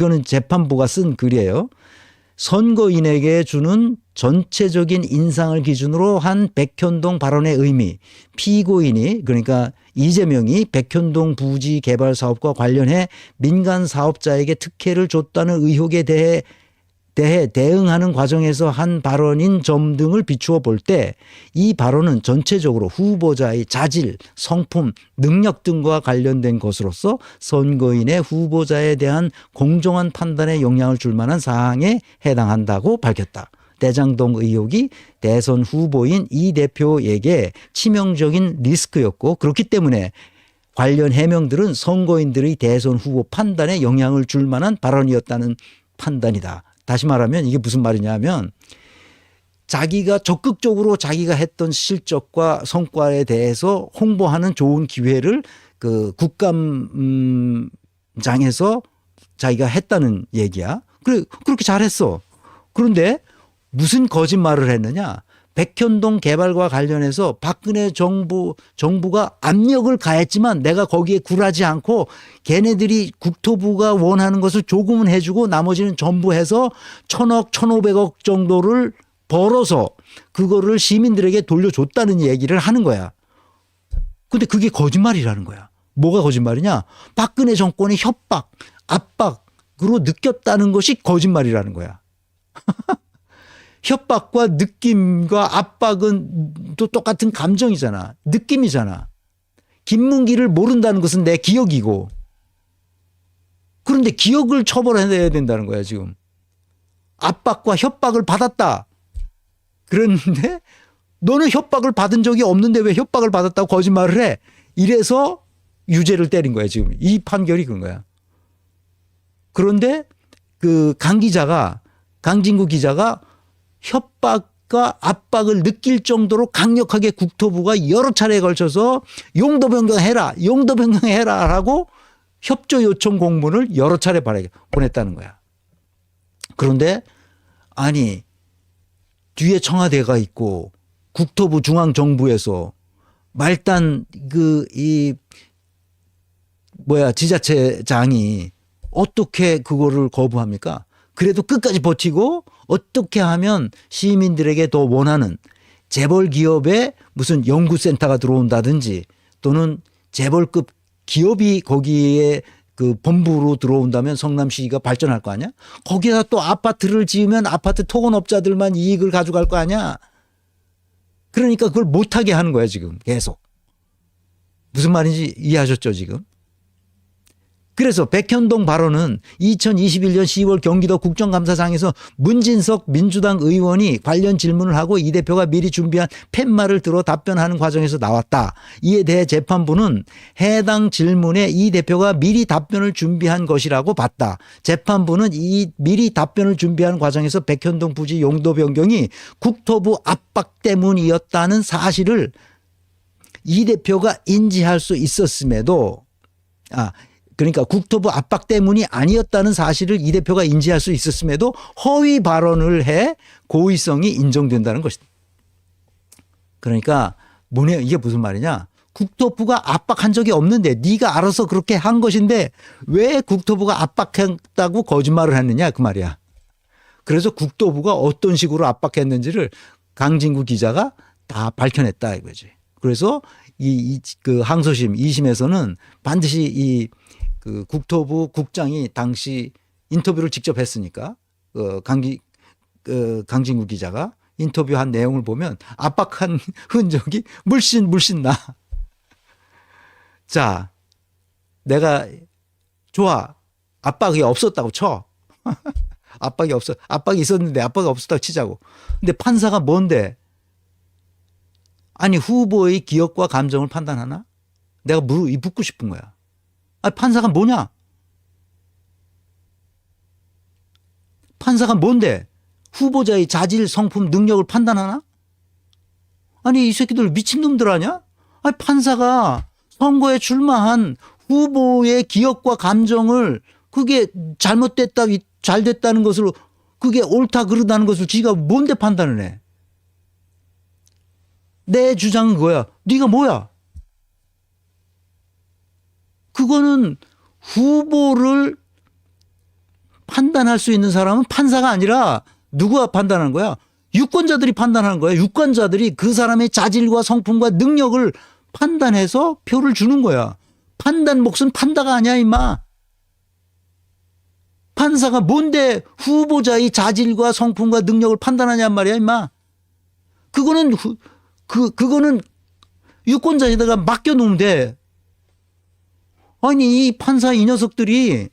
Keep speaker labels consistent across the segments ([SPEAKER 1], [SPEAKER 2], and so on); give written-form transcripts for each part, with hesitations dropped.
[SPEAKER 1] 이거는 재판부가 쓴 글이에요. 선거인에게 주는 전체적인 인상을 기준으로 한 백현동 발언의 의미, 피고인이 그러니까 이재명이 백현동 부지 개발 사업과 관련해 민간 사업자에게 특혜를 줬다는 의혹에 대해 대응하는 과정에서 한 발언인 점 등을 비추어 볼 때 이 발언은 전체적으로 후보자의 자질, 성품, 능력 등과 관련된 것으로서 선거인의 후보자에 대한 공정한 판단에 영향을 줄 만한 사항에 해당한다고 밝혔다. 대장동 의혹이 대선 후보인 이 대표에게 치명적인 리스크였고 그렇기 때문에 관련 해명들은 선거인들의 대선 후보 판단에 영향을 줄 만한 발언이었다는 판단이다. 다시 말하면 이게 무슨 말이냐면 자기가 적극적으로 자기가 했던 실적과 성과에 대해서 홍보하는 좋은 기회를 그 국감장에서 자기가 했다는 얘기야. 그래, 그렇게 잘했어. 그런데 무슨 거짓말을 했느냐. 백현동 개발과 관련해서 박근혜 정부가 압력을 가했지만 내가 거기에 굴하지 않고 걔네들이 국토부가 원하는 것을 조금은 해주고 나머지는 전부 해서 1,000억, 1,500억 정도를 벌어서 그거를 시민들에게 돌려줬다는 얘기를 하는 거야. 근데 그게 거짓말이라는 거야. 뭐가 거짓말이냐? 박근혜 정권의 협박, 압박으로 느꼈다는 것이 거짓말이라는 거야. 협박과 느낌과 압박은 또 똑같은 감정이잖아. 느낌이잖아. 김문기를 모른다는 것은 내 기억이고. 그런데 기억을 처벌해야 된다는 거야 지금. 압박과 협박을 받았다. 그런데 너는 협박을 받은 적이 없는데 왜 협박을 받았다고 거짓말을 해. 이래서 유죄를 때린 거야 지금. 이 판결이 그런 거야. 그런데 그 강진구 기자가 협박과 압박을 느낄 정도로 강력하게 국토부가 여러 차례에 걸쳐서 용도 변경해라 라고 협조 요청 공문을 여러 차례 보냈다는 거야. 그런데 아니 뒤에 청와대가 있고 국토부 중앙정부에서 말단 지자체장이 어떻게 그거를 거부합니까? 그래도 끝까지 버티고 어떻게 하면 시민들에게 더 원하는 재벌 기업에 무슨 연구센터가 들어온다든지 또는 재벌급 기업이 거기에 그 본부로 들어온다면 성남시가 발전할 거 아니야? 거기다 또 아파트를 지으면 아파트 토건업자들만 이익을 가져갈 거 아니야? 그러니까 그걸 못하게 하는 거야 지금 계속. 무슨 말인지 이해하셨죠 지금? 그래서 백현동 발언은 2021년 10월 경기도 국정감사장에서 문진석 민주당 의원이 관련 질문을 하고 이 대표가 미리 준비한 팻말을 들어 답변하는 과정에서 나왔다. 이에 대해 재판부는 해당 질문에 이 대표가 미리 답변을 준비한 것이라고 봤다. 재판부는 이 미리 답변을 준비하는 과정에서 백현동 부지 용도 변경이 국토부 압박 때문이었다는 사실을 이 대표가 인지할 수 있었음에도 그러니까 국토부 압박 때문이 아니었다는 사실을 이 대표가 인지할 수 있었음에도 허위 발언을 해 고의성이 인정된다는 것이다. 그러니까 이게 무슨 말이냐. 국토부가 압박한 적이 없는데 네가 알아서 그렇게 한 것인데 왜 국토부가 압박했다고 거짓말을 했느냐 그 말이야. 그래서 국토부가 어떤 식으로 압박했는지를 강진구 기자가 다 밝혀냈다 이거지. 그래서 그 항소심 2심에서는 반드시 그 국토부 국장이 당시 인터뷰를 직접 했으니까 강진구 기자가 인터뷰한 내용을 보면 압박한 흔적이 물씬 나. 자, 내가 좋아. 압박이 없었다고 쳐. 압박이 있었는데 압박이 없었다고 치자고. 근데 판사가 뭔데? 아니 후보의 기억과 감정을 판단하나? 내가 묻고 싶은 거야. 판사가 뭐냐? 판사가 뭔데? 후보자의 자질, 성품, 능력을 판단하나? 아니 이 새끼들 미친놈들 아니야? 아니 판사가 선거에 출마한 후보의 기억과 감정을 그게 잘못됐다, 잘 됐다는 것으로 그게 옳다 그르다는 것을 지가 뭔데 판단을 해? 내 주장은 그거야. 네가 뭐야? 그거는 후보를 판단할 수 있는 사람은 판사가 아니라 누가 판단하는 거야? 유권자들이 판단하는 거야. 유권자들이 그 사람의 자질과 성품과 능력을 판단해서 표를 주는 거야. 판단 몫은 판다가 아니야, 임마. 판사가 뭔데 후보자의 자질과 성품과 능력을 판단하냔 말이야, 임마. 그거는 그거는 유권자에다가 맡겨놓으면 돼. 아니 이 판사 이 녀석들이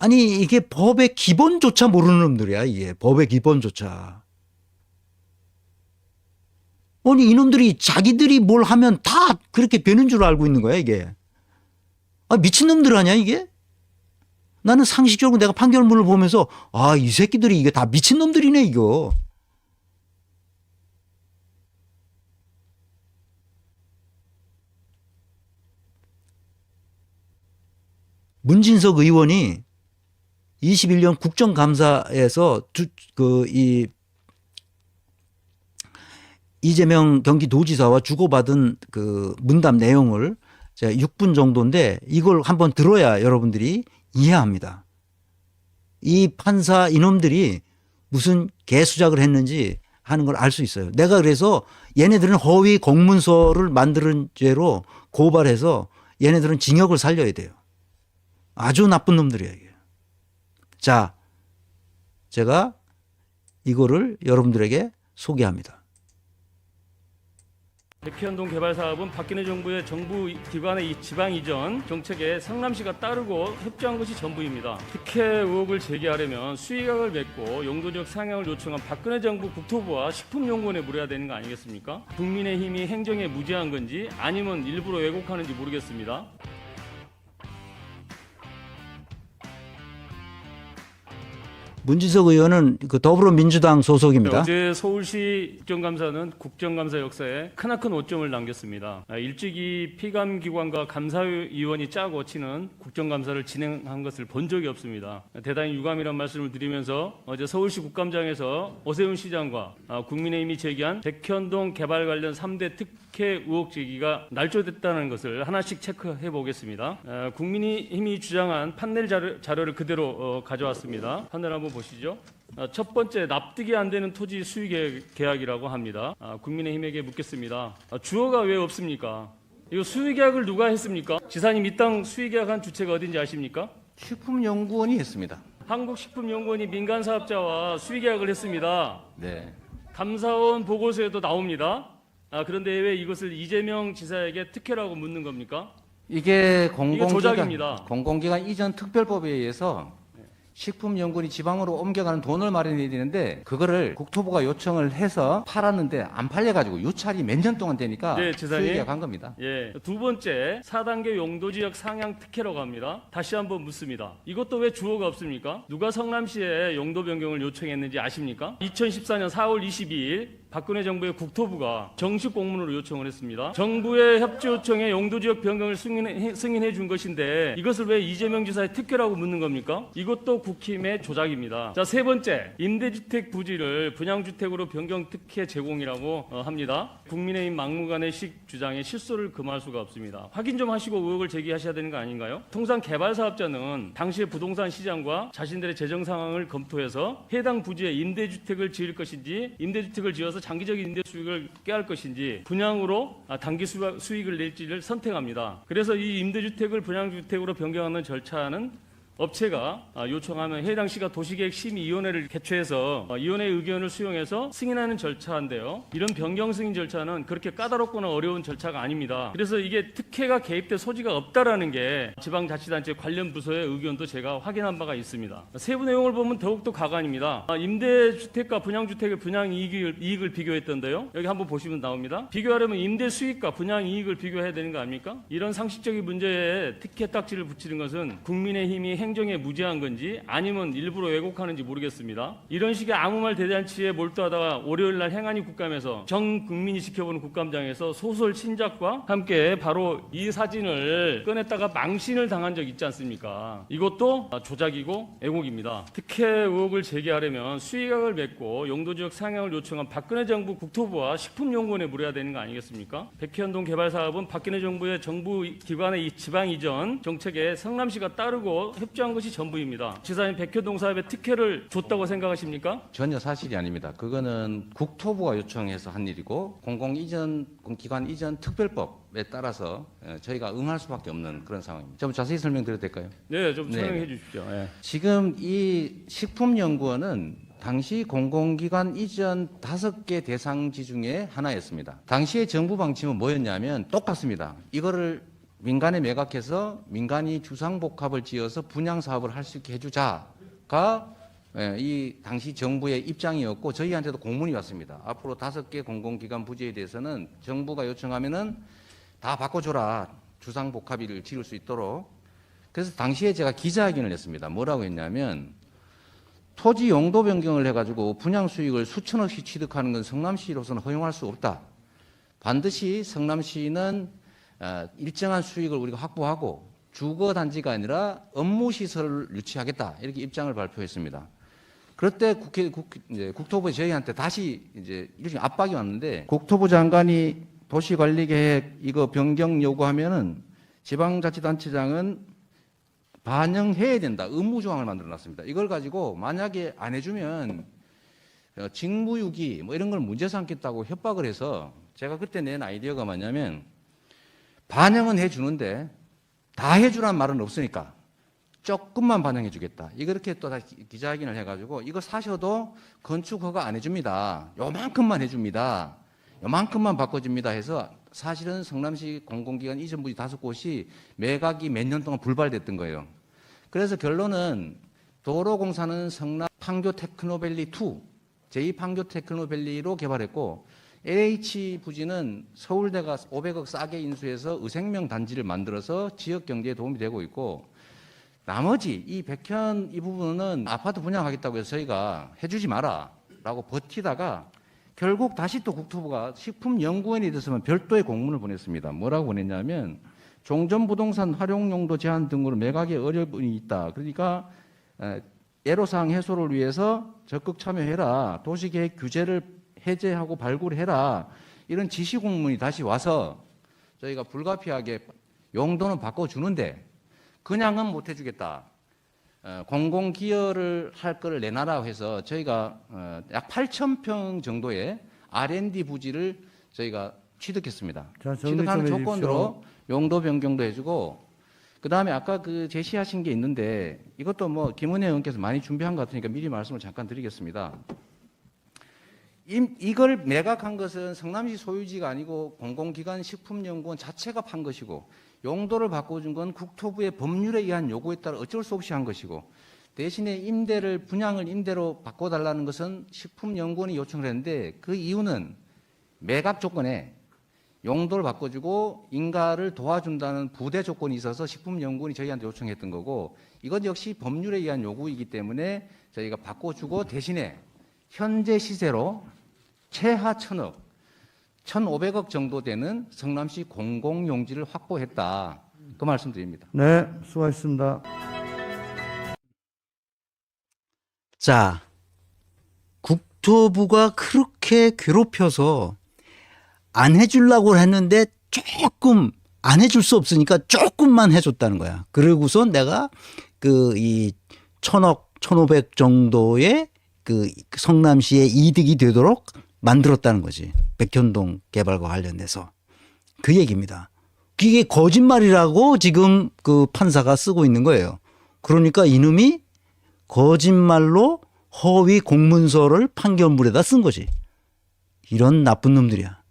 [SPEAKER 1] 아니 이게 법의 기본조차 모르는 놈들이야. 이게 법의 기본조차. 아니 이놈들이 자기들이 뭘 하면 다 그렇게 되는 줄 알고 있는 거야 이게. 아 미친놈들 아니야 이게? 나는 상식적으로 내가 판결문을 보면서 아 이 새끼들이 이게 다 미친놈들이네 이거. 문진석 의원이 21년 국정감사에서 이재명 경기도지사와 주고받은 그 문답 내용을 제가 6분 정도인데 이걸 한번 들어야 여러분들이 이해합니다. 이 판사 이놈들이 무슨 개수작을 했는지 하는 걸 알 수 있어요. 내가 그래서 얘네들은 허위 공문서를 만드는 죄로 고발해서 얘네들은 징역을 살려야 돼요. 아주 나쁜 놈들이에요. 이게. 자, 제가 이거를 여러분들에게 소개합니다.
[SPEAKER 2] 백현동 개발 사업은 박근혜 정부의 정부 기관의 지방 이전 정책에 성남시가 따르고 협조한 것이 전부입니다. 특혜 의혹을 제기하려면 수의각을 맺고 용도적 상향을 요청한 박근혜 정부 국토부와 식품연구원에 물어야 되는 거 아니겠습니까? 국민의힘이 행정에 무지한 건지 아니면 일부러 왜곡하는지 모르겠습니다.
[SPEAKER 1] 문진석 의원은 그 더불어민주당 소속입니다.
[SPEAKER 2] 어제 서울시 국정감사는 국정감사 역사에 크나큰 오점을 남겼습니다. 일찍이 피감기관과 감사위원이 짜고 치는 국정감사를 진행한 것을 본 적이 없습니다. 대단히 유감이란 말씀을 드리면서 어제 서울시 국감장에서 오세훈 시장과 국민의힘이 제기한 백현동 개발 관련 3대 특혜 의혹 제기가 날조됐다는 것을 하나씩 체크해 보겠습니다. 국민의힘이 주장한 판넬 자료를 그대로 가져왔습니다. 판넬 한번 보시죠. 첫 번째, 납득이 안 되는 토지 수익 계약이라고 합니다. 국민의힘에게 묻겠습니다. 주어가 왜 없습니까? 이거 수익 계약을 누가 했습니까? 지사님 이 땅 수익 계약한 주체가 어딘지 아십니까?
[SPEAKER 3] 식품연구원이 했습니다.
[SPEAKER 2] 한국식품연구원이 민간 사업자와 수익 계약을 했습니다.
[SPEAKER 3] 네.
[SPEAKER 2] 감사원 보고서에도 나옵니다. 그런데 왜 이것을 이재명 지사에게 특혜라고 묻는 겁니까?
[SPEAKER 3] 이게
[SPEAKER 2] 조작입니다.
[SPEAKER 3] 공공기관 이전 특별법에 의해서 식품연구원이 지방으로 옮겨가는 돈을 마련해야 되는데 그거를 국토부가 요청을 해서 팔았는데 안 팔려가지고 유찰이 몇 년 동안 되니까
[SPEAKER 2] 네, 지사님.
[SPEAKER 3] 수익이 간 겁니다.
[SPEAKER 2] 예. 두 번째, 4단계 용도지역 상향 특혜라고 합니다. 다시 한번 묻습니다. 이것도 왜 주어가 없습니까? 누가 성남시에 용도 변경을 요청했는지 아십니까? 2014년 4월 22일 박근혜 정부의 국토부가 정식 공문으로 요청을 했습니다. 정부의 협조 요청에 용도지역 변경을 승인해 준 것인데 이것을 왜 이재명 지사의 특혜라고 묻는 겁니까? 이것도 국힘의 조작입니다. 자, 세 번째, 임대주택 부지를 분양주택으로 변경 특혜 제공이라고 합니다. 국민의힘 막무가내식 주장에 실소를 금할 수가 없습니다. 확인 좀 하시고 의혹을 제기하셔야 되는 거 아닌가요? 통상 개발 사업자는 당시의 부동산 시장과 자신들의 재정 상황을 검토해서 해당 부지에 임대주택을 지을 것인지 임대주택을 지어서 장기적인 임대 수익을 꾀할 것인지 분양으로 단기 수익을 낼지를 선택합니다. 그래서 이 임대주택을 분양주택으로 변경하는 절차는 업체가 요청하면 해당 시가 도시계획심의위원회를 개최해서 위원회의 의견을 수용해서 승인하는 절차인데요. 이런 변경 승인 절차는 그렇게 까다롭거나 어려운 절차가 아닙니다. 그래서 이게 특혜가 개입될 소지가 없다라는 게 지방자치단체 관련 부서의 의견도 제가 확인한 바가 있습니다. 세부 내용을 보면 더욱더 가관입니다. 임대주택과 분양주택의 분양이익을 비교했던데요. 여기 한번 보시면 나옵니다. 비교하려면 임대수익과 분양이익을 비교해야 되는 거 아닙니까? 이런 상식적인 문제에 특혜 딱지를 붙이는 것은 국민의힘이 행정에 무지한 건지 아니면 일부러 왜곡하는지 모르겠습니다. 이런 식의 아무 말 대잔치에 몰두하다가 월요일 날 행안위 국감에서 전 국민이 지켜보는 국감장에서 소설 신작과 함께 바로 이 사진을 꺼냈다가 망신을 당한 적 있지 않습니까? 이것도 조작이고 왜곡입니다. 특혜 의혹을 제기하려면 수의각을 맺고 용도지역 상향을 요청한 박근혜 정부 국토부와 식품연구원에 물어야 되는 거 아니겠습니까? 백현동 개발 사업은 박근혜 정부의 정부 기관의 지방 이전 정책에 성남시가 따르고 입주한 것이 전부입니다. 지사님 백현동 사업에 특혜를 줬다고 생각하십니까?
[SPEAKER 3] 전혀 사실이 아닙니다. 그거는 국토부가 요청해서 한 일이고 공공기관 이전 특별법에 따라서 저희가 응할 수밖에 없는 그런 상황입니다. 좀 자세히 설명드려도 될까요?
[SPEAKER 2] 네, 좀
[SPEAKER 3] 네.
[SPEAKER 2] 설명해 주십시오. 예.
[SPEAKER 3] 지금 이 식품연구원은 당시 공공기관 이전 5개 대상지 중에 하나였습니다. 당시의 정부 방침은 뭐였냐면 똑같습니다. 이거를 민간에 매각해서 민간이 주상복합을 지어서 분양 사업을 할 수 있게 해주자가 이 당시 정부의 입장이었고 저희한테도 공문이 왔습니다. 앞으로 5개 공공기관 부지에 대해서는 정부가 요청하면은 다 바꿔줘라. 주상복합을 지을 수 있도록. 그래서 당시에 제가 기자회견을 했습니다. 뭐라고 했냐면 토지 용도 변경을 해가지고 분양 수익을 수천억씩 취득하는 건 성남시로서는 허용할 수 없다. 반드시 성남시는 일정한 수익을 우리가 확보하고 주거 단지가 아니라 업무 시설을 유치하겠다 이렇게 입장을 발표했습니다. 그럴 때 국토부에 저희한테 다시 이제 일종의 압박이 왔는데 국토부 장관이 도시관리계획 이거 변경 요구하면은 지방자치단체장은 반영해야 된다. 의무 조항을 만들어 놨습니다. 이걸 가지고 만약에 안 해주면 직무유기 뭐 이런 걸 문제 삼겠다고 협박을 해서 제가 그때 낸 아이디어가 뭐냐면 반영은 해주는데 다 해주란 말은 없으니까 조금만 반영해 주겠다. 이렇게 또 다시 기자회견을 해가지고 이거 사셔도 건축 허가 안 해줍니다. 요만큼만 해줍니다. 요만큼만 바꿔줍니다 해서 사실은 성남시 공공기관 이전 부지 5곳이 매각이 몇 년 동안 불발됐던 거예요. 그래서 결론은 도로공사는 성남 판교 테크노밸리 2, 제2판교 테크노밸리로 개발했고 LH 부지는 서울대가 500억 싸게 인수해서 의생명 단지를 만들어서 지역 경제에 도움이 되고 있고 나머지 이 백현 이 부분은 아파트 분양하겠다고 해서 저희가 해주지 마라라고 버티다가 결국 다시 또 국토부가 식품연구원에 대해서는 별도의 공문을 보냈습니다. 뭐라고 보냈냐면 종전부동산 활용용도 제한 등으로 매각에 어려움이 있다. 그러니까 애로사항 해소를 위해서 적극 참여해라. 도시계획 규제를 해제하고 발굴해라. 이런 지시 공문이 다시 와서 저희가 불가피하게 용도는 바꿔주는데 그냥은 못 해주겠다. 공공기여를 할 거를 내놔라 해서 저희가 약 8,000평 정도의 R&D 부지를 저희가 취득했습니다.
[SPEAKER 4] 자, 정리
[SPEAKER 3] 취득하는
[SPEAKER 4] 좀
[SPEAKER 3] 조건으로 용도 변경도 해주고 그다음에 아까 그 제시하신 게 있는데 이것도 뭐 김은혜 의원께서 많이 준비한 것 같으니까 미리 말씀을 잠깐 드리겠습니다. 이걸 매각한 것은 성남시 소유지가 아니고 공공기관 식품연구원 자체가 판 것이고 용도를 바꿔준 건 국토부의 법률에 의한 요구에 따라 어쩔 수 없이 한 것이고 대신에 분양을 임대로 바꿔달라는 것은 식품연구원이 요청을 했는데 그 이유는 매각 조건에 용도를 바꿔주고 인가를 도와준다는 부대 조건이 있어서 식품연구원이 저희한테 요청했던 거고 이것 역시 법률에 의한 요구이기 때문에 저희가 바꿔주고 대신에 현재 시세로 최하 1,000억, 1,500억 정도 되는 성남시 공공용지를 확보했다. 그 말씀드립니다.
[SPEAKER 4] 네, 수고하셨습니다.
[SPEAKER 1] 자, 국토부가 그렇게 괴롭혀서 안 해주려고 했는데 조금 안 해줄 수 없으니까 조금만 해줬다는 거야. 그러고서 내가 이 1,000억, 1,500 정도의 그 성남시의 이득이 되도록 만들었다는 거지. 백현동 개발과 관련돼서. 그 얘기입니다. 이게 거짓말이라고 지금 그 판사가 쓰고 있는 거예요. 그러니까 이놈이 거짓말로 허위 공문서를 판결문에다 쓴 거지. 이런 나쁜 놈들이야.